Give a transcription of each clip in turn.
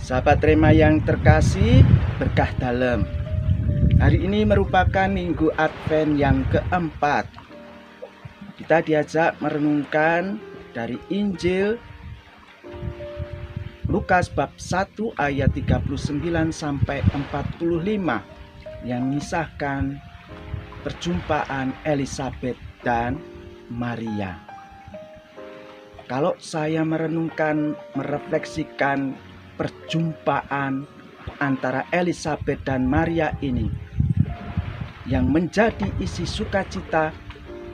Sahabat Rema yang terkasih, berkah dalam. Hari ini merupakan Minggu Advent yang keempat. Kita diajak merenungkan dari Injil Lukas bab 1 ayat 39 sampai 45 yang mengisahkan perjumpaan Elisabet dan Maria. Kalau saya merenungkan, merefleksikan perjumpaan antara Elisabet dan Maria ini, yang menjadi isi sukacita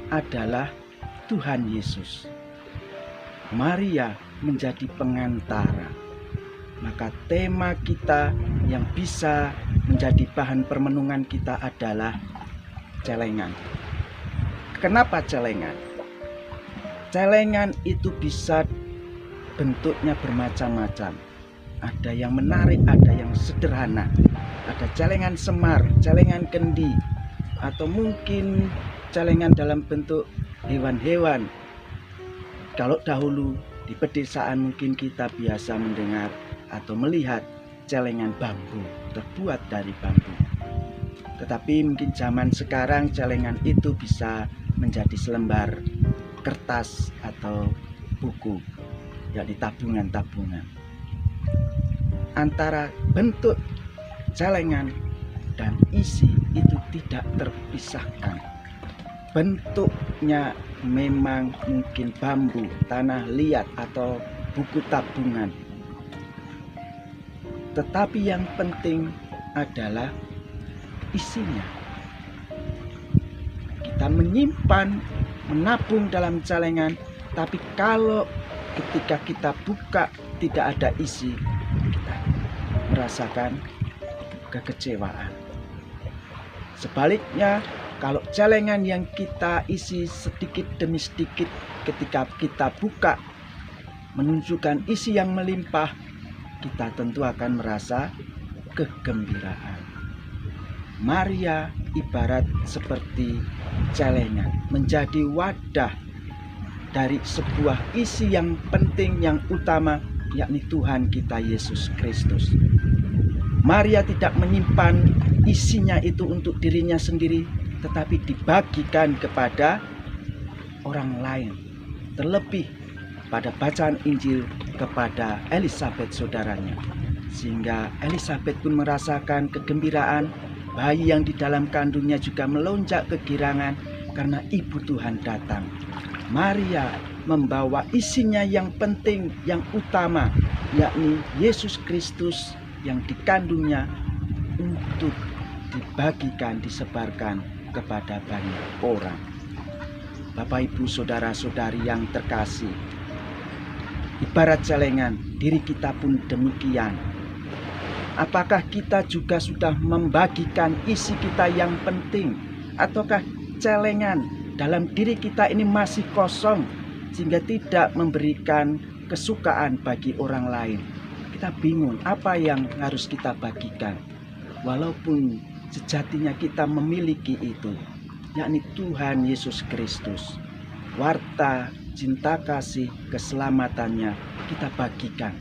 adalah Tuhan Yesus. Maria menjadi pengantara. Maka tema kita yang bisa menjadi bahan permenungan kita adalah celengan. Kenapa celengan? Celengan itu bisa bentuknya bermacam-macam. Ada yang menarik, ada yang sederhana. Ada celengan semar, celengan kendi, atau mungkin celengan dalam bentuk hewan-hewan. Kalau dahulu di pedesaan mungkin kita biasa mendengar atau melihat celengan bambu, terbuat dari bambu. Tetapi mungkin zaman sekarang celengan itu bisa menjadi selembar kertas atau buku, yakni tabungan-tabungan. Antara bentuk celengan dan isi itu tidak terpisahkan. Bentuknya memang mungkin bambu, tanah liat, atau buku tabungan. Tetapi yang penting adalah isinya. Kita menyimpan, menabung dalam celengan, tapi kalau ketika kita buka tidak ada isi, kita merasakan kekecewaan. Sebaliknya, kalau celengan yang kita isi sedikit demi sedikit, ketika kita buka menunjukkan isi yang melimpah, kita tentu akan merasa kegembiraan. Maria ibarat seperti celengan, menjadi wadah dari sebuah isi yang penting, yang utama, yakni Tuhan kita Yesus Kristus. Maria tidak menyimpan isinya itu untuk dirinya sendiri, tetapi dibagikan kepada orang lain. Terlebih pada bacaan Injil kepada Elisabet saudaranya, sehingga Elisabet pun merasakan kegembiraan. Bayi yang di dalam kandungnya juga melonjak kegirangan karena ibu Tuhan datang. Maria membawa isinya yang penting, yang utama, yakni Yesus Kristus yang dikandungnya, untuk dibagikan, disebarkan kepada banyak orang. Bapak, Ibu, saudara-saudari yang terkasih, ibarat celengan, diri kita pun demikian. Apakah kita juga sudah membagikan isi kita yang penting? Ataukah celengan dalam diri kita ini masih kosong sehingga tidak memberikan kesukaan bagi orang lain? Kita bingung apa yang harus kita bagikan. Walaupun sejatinya kita memiliki itu, yakni Tuhan Yesus Kristus. Warta cinta kasih keselamatannya kita bagikan.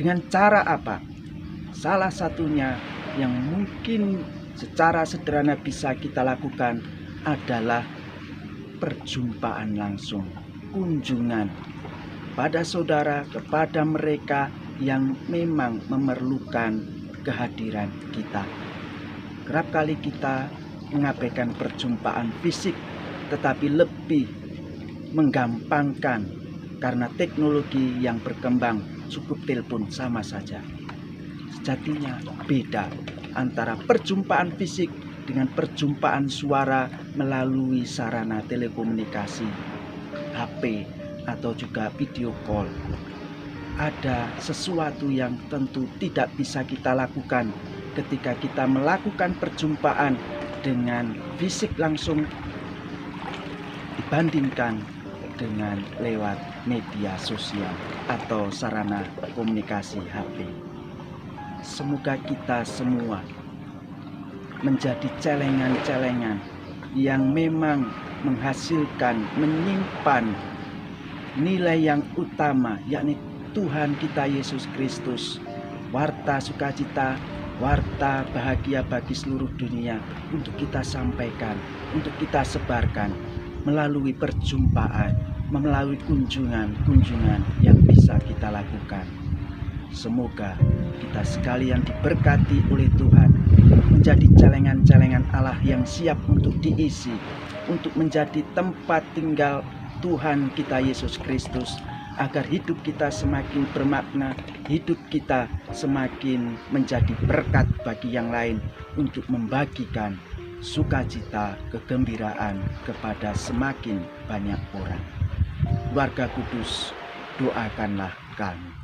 Dengan cara apa? Salah satunya yang mungkin secara sederhana bisa kita lakukan adalah perjumpaan langsung, kunjungan pada saudara, kepada mereka yang memang memerlukan kehadiran kita. Kerap kali kita mengabaikan perjumpaan fisik, tetapi lebih menggampangkan karena teknologi yang berkembang, cukup telepon sama saja. Sejatinya beda antara perjumpaan fisik dengan perjumpaan suara melalui sarana telekomunikasi, HP, atau juga video call. Ada sesuatu yang tentu tidak bisa kita lakukan ketika kita melakukan perjumpaan dengan fisik langsung dibandingkan dengan lewat media sosial atau sarana komunikasi HP. Semoga kita semua menjadi celengan-celengan yang memang menghasilkan, menyimpan nilai yang utama, yakni Tuhan kita Yesus Kristus warta sukacita, warta bahagia bagi seluruh dunia untuk kita sampaikan, untuk kita sebarkan melalui perjumpaan, melalui kunjungan-kunjungan yang bisa kita lakukan. Semoga kita sekalian diberkati oleh Tuhan, menjadi celengan-celengan Allah yang siap untuk diisi, untuk menjadi tempat tinggal Tuhan kita Yesus Kristus, agar hidup kita semakin bermakna, hidup kita semakin menjadi berkat bagi yang lain, untuk membagikan sukacita, kegembiraan kepada semakin banyak orang. Keluarga Kudus, doakanlah kami.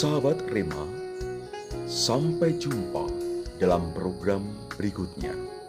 Sahabat Rema, sampai jumpa dalam program berikutnya.